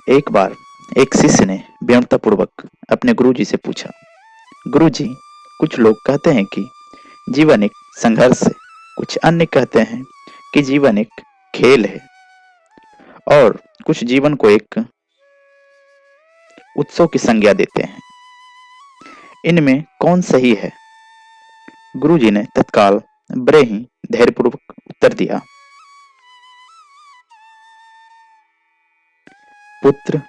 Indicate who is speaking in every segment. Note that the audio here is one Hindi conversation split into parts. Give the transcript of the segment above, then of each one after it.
Speaker 1: एक बार एक शिष्य ने विनम्रतापूर्वक अपने गुरुजी से पूछा, गुरुजी, कुछ लोग कहते हैं कि जीवन एक संघर्ष है, कुछ अन्य कहते हैं कि जीवन एक खेल है और कुछ जीवन को एक उत्सव की संज्ञा देते हैं। इनमें कौन सही है? गुरुजी ने तत्काल बड़े ही धैर्यपूर्वक उत्तर दिया, पुत्र,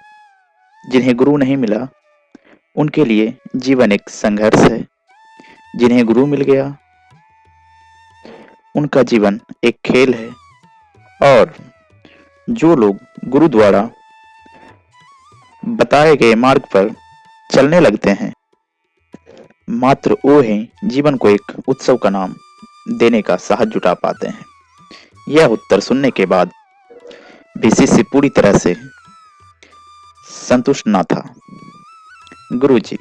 Speaker 1: जिन्हें गुरु नहीं मिला उनके लिए जीवन एक संघर्ष है। जिन्हें गुरु मिल गया उनका जीवन एक खेल है। और जो लोग गुरु द्वारा बताए गए मार्ग पर चलने लगते हैं, मात्र वो ही जीवन को एक उत्सव का नाम देने का साहस जुटा पाते हैं। यह उत्तर सुनने के बाद भी शिष्य पूरी तरह से संतुष्ट न था। गुरुजी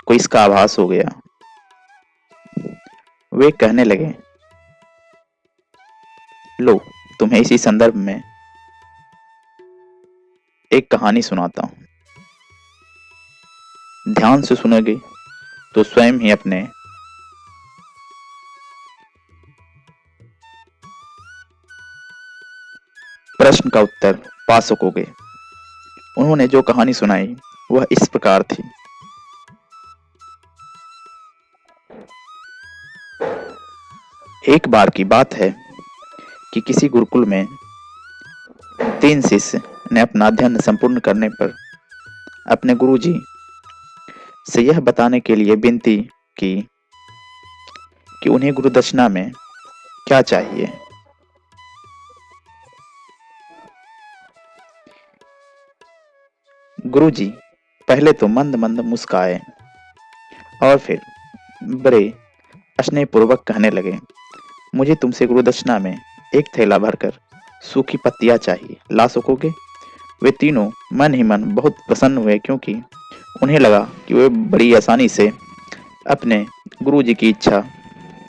Speaker 1: को इसका आभास हो गया। वे कहने लगे, लो, तुम्हें इसी संदर्भ में एक कहानी सुनाता हूं। ध्यान से सुनोगे तो स्वयं ही अपने प्रश्न का उत्तर पा सकोगे। उन्होंने जो कहानी सुनाई वह इस प्रकार थी। एक बार की बात है कि किसी गुरुकुल में 3 शिष्य ने अपना अध्ययन संपूर्ण करने पर अपने गुरुजी से यह बताने के लिए विनती की कि उन्हें गुरु दक्षिणा में क्या चाहिए। गुरुजी पहले तो मंद मंद मुस्काए और फिर बड़े स्नेहपूर्वक कहने लगे, मुझे तुमसे गुरु दक्षिणा में एक थैला भरकर सूखी पत्तियां चाहिए, ला सकोगे? वे तीनों मन ही मन बहुत प्रसन्न हुए, क्योंकि उन्हें लगा कि वे बड़ी आसानी से अपने गुरुजी की इच्छा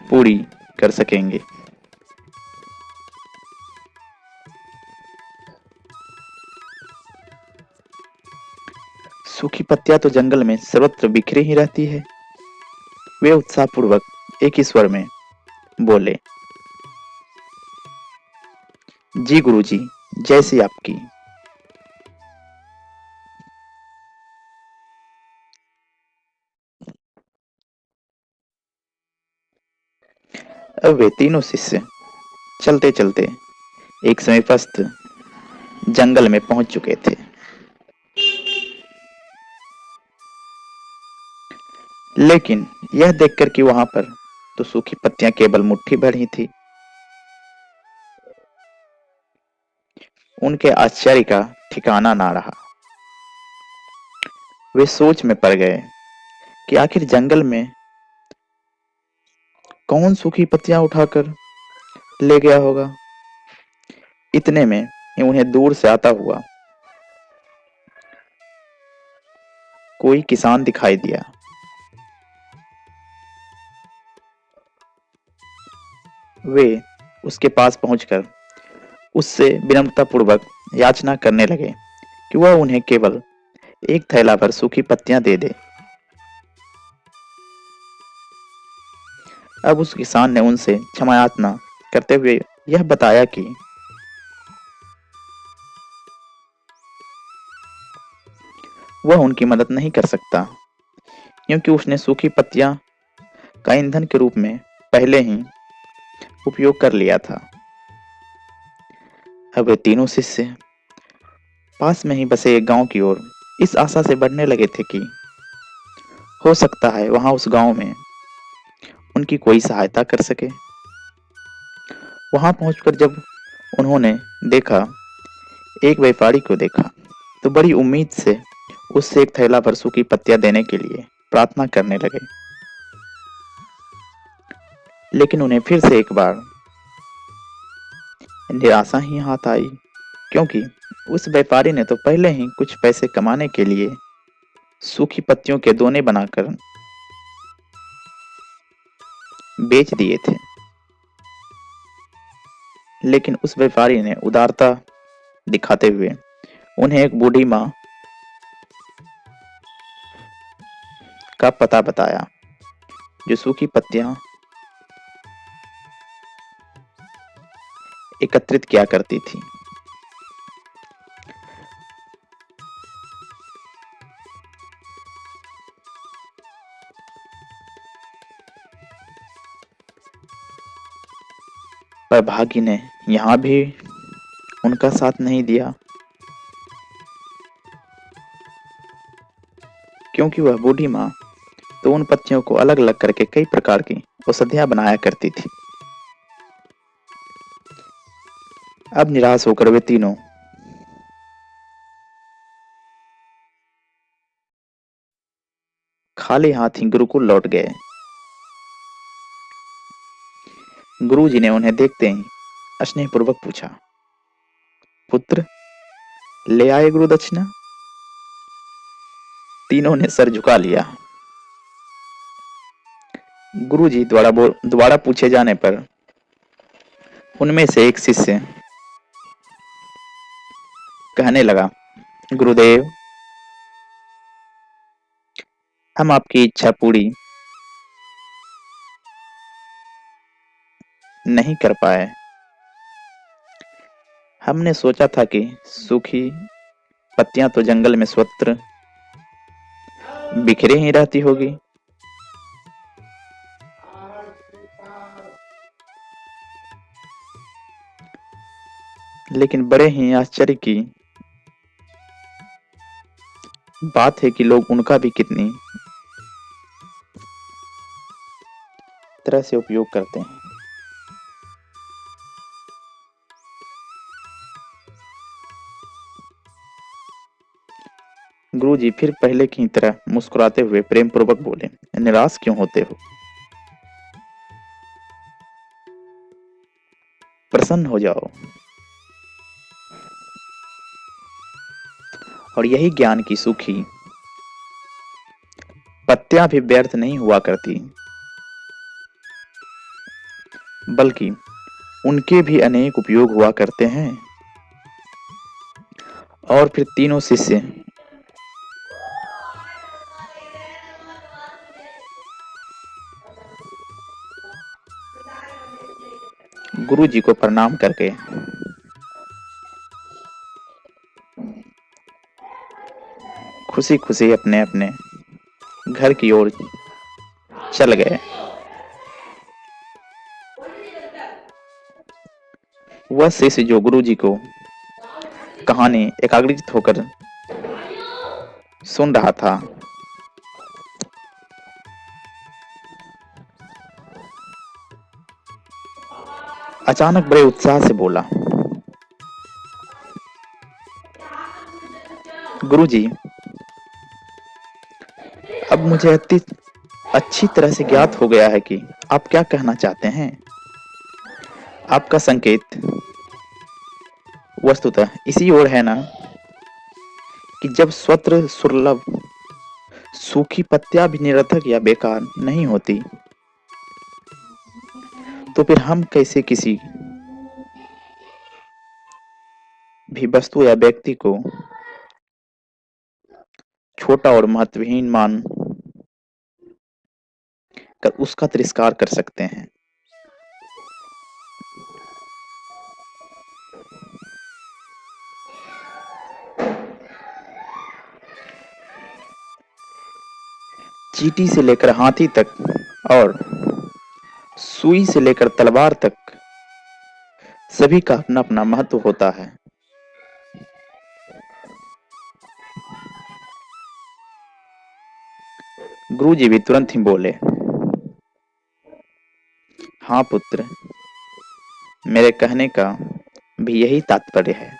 Speaker 1: पूरी कर सकेंगे। सूखी पत्तियां तो जंगल में सर्वत्र बिखरी ही रहती है। वे उत्साहपूर्वक एक ही स्वर में बोले, जी गुरुजी, जैसी आपकी। अब वे तीनों शिष्य चलते चलते एक समीपस्थ जंगल में पहुंच चुके थे। लेकिन यह देखकर कि वहां पर तो सूखी पत्तियां केवल मुट्ठी भर ही थी, उनके आश्चर्य का ठिकाना ना रहा। वे सोच में पड़ गए कि आखिर जंगल में कौन सूखी पत्तियां उठाकर ले गया होगा। इतने में ही उन्हें दूर से आता हुआ कोई किसान दिखाई दिया। वे उसके पास पहुंचकर उससे विनम्रतापूर्वक याचना करने लगे कि वह उन्हें केवल एक थैला भर सूखी पत्तियां दे दे। अब उस किसान ने उनसे क्षमा याचना करते हुए यह बताया कि वह उनकी मदद नहीं कर सकता, क्योंकि उसने सूखी पत्तियां का ईंधन के रूप में पहले ही उपयोग कर लिया था। अब वे तीनों शिष्य पास में ही बसे एक गांव की ओर इस आशा से बढ़ने लगे थे कि हो सकता है वहां उस गांव में उनकी कोई सहायता कर सके। वहां पहुंचकर जब उन्होंने देखा, एक व्यापारी को देखा, तो बड़ी उम्मीद से उससे एक थैला भर सूखी पत्तियां देने के लिए प्रार्थना करने लगे। लेकिन उन्हें फिर से एक बार निराशा ही हाथ आई, क्योंकि उस व्यापारी ने तो पहले ही कुछ पैसे कमाने के लिए सूखी पत्तियों के दोने बनाकर बेच दिए थे। लेकिन उस व्यापारी ने उदारता दिखाते हुए उन्हें एक बूढ़ी माँ का पता बताया जो सूखी पत्तियां एकत्रित किया करती थी। पर भाग्य ने यहाँ भी उनका साथ नहीं दिया, क्योंकि वह बूढ़ी माँ तो उन पत्तियों को अलग अलग करके कई प्रकार की औषधियां बनाया करती थी। अब निराश होकर वे तीनों खाली हाथ ही गुरुकुल लौट गए। गुरुजी ने उन्हें देखते ही स्नेहपूर्वक पूछा, पुत्र, ले आए गुरु दक्षिणा? तीनों ने सर झुका लिया। गुरुजी द्वारा पूछे जाने पर उनमें से एक शिष्य कहने लगा, गुरुदेव, हम आपकी इच्छा पूरी नहीं कर पाए। हमने सोचा था कि सूखी पत्तियां तो जंगल में स्वत्र बिखरे ही रहती होगी, लेकिन बड़े ही आश्चर्य की बात है कि लोग उनका भी कितनी तरह से उपयोग करते हैं। गुरुजी फिर पहले की तरह मुस्कुराते हुए प्रेम पूर्वक बोले, निराश क्यों होते हो? प्रसन्न हो जाओ। और यही ज्ञान की सूखी पत्तियां भी व्यर्थ नहीं हुआ करती, बल्कि उनके भी अनेक उपयोग हुआ करते हैं। और फिर तीनों शिष्य गुरुजी को प्रणाम करके खुशी खुशी अपने अपने घर की ओर चल गए। वह शिष्य जो गुरुजी को कहानी एकाग्रचित होकर सुन रहा था, अचानक बड़े उत्साह से बोला, गुरुजी, अब मुझे अति अच्छी तरह से ज्ञात हो गया है कि आप क्या कहना चाहते हैं। आपका संकेत वस्तुतः इसी ओर है ना कि जब स्वत्र सुलभ सूखी पत्तियां भी निरर्थक या बेकार नहीं होती, तो फिर हम कैसे किसी भी वस्तु या व्यक्ति को छोटा और महत्वहीन मान कर उसका तिरस्कार कर सकते हैं। चींटी से लेकर हाथी तक और सुई से लेकर तलवार तक सभी का अपना अपना महत्व होता है। गुरुजी भी तुरंत ही बोले, हाँ पुत्र, मेरे कहने का भी यही तात्पर्य है।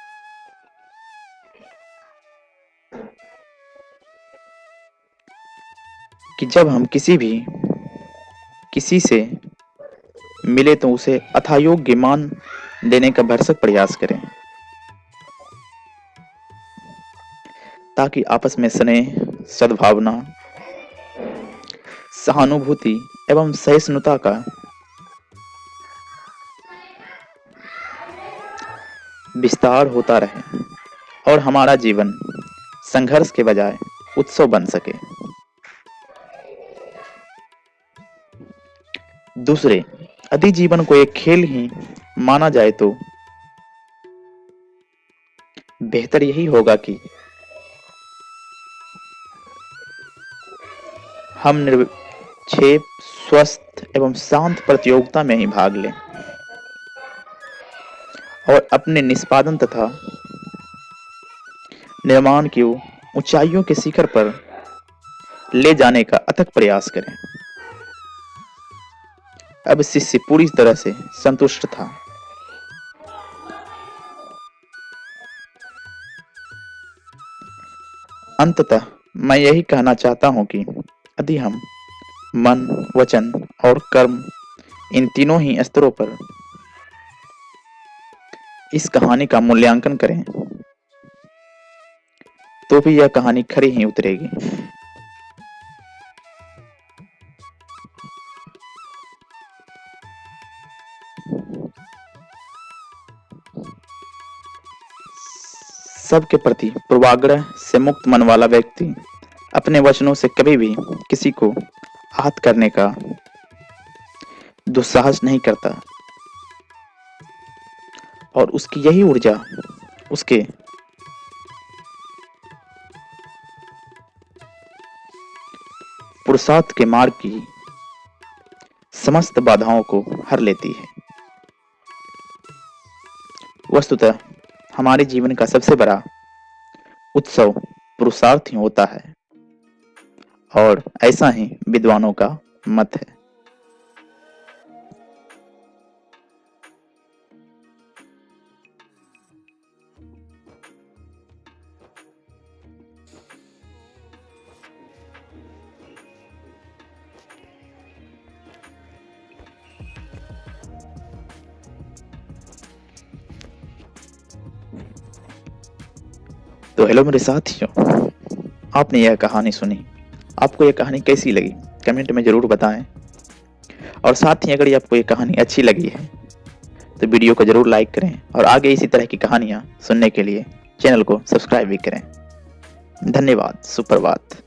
Speaker 1: कि जब हम किसी से मिले तो उसे अथायोग्य मान देने का भरसक प्रयास करें, ताकि आपस में स्नेह, सद्भावना, सहानुभूति एवं सहिष्णुता का विस्तार होता रहे और हमारा जीवन संघर्ष के बजाय उत्सव बन सके। दूसरे, यदि जीवन को एक खेल ही माना जाए तो बेहतर यही होगा कि हम निर्विक्षेप, स्वस्थ एवं शांत प्रतियोगिता में ही भाग लें और अपने निष्पादन तथा निर्माण की ऊंचाइयों के शिखर पर ले जाने का अथक प्रयास करें। अब शिष्य पूरी तरह से संतुष्ट था। अंततः मैं यही कहना चाहता हूं कि यदि हम मन, वचन और कर्म, इन तीनों ही स्तरों पर इस कहानी का मूल्यांकन करें तो भी यह कहानी खरी ही उतरेगी। सबके प्रति पूर्वाग्रह से मुक्त मन वाला व्यक्ति अपने वचनों से कभी भी किसी को आहत करने का दुस्साहस नहीं करता और उसकी यही ऊर्जा उसके पुरुषार्थ के मार्ग की समस्त बाधाओं को हर लेती है। वस्तुतः हमारे जीवन का सबसे बड़ा उत्सव पुरुषार्थ ही होता है और ऐसा ही विद्वानों का मत है। तो हेलो मेरे साथियों, आपने यह कहानी सुनी, आपको यह कहानी कैसी लगी कमेंट में जरूर बताएं। और साथ ही अगर आपको यह कहानी अच्छी लगी है तो वीडियो को जरूर लाइक करें और आगे इसी तरह की कहानियां सुनने के लिए चैनल को सब्सक्राइब भी करें। धन्यवाद। सुप्रभात।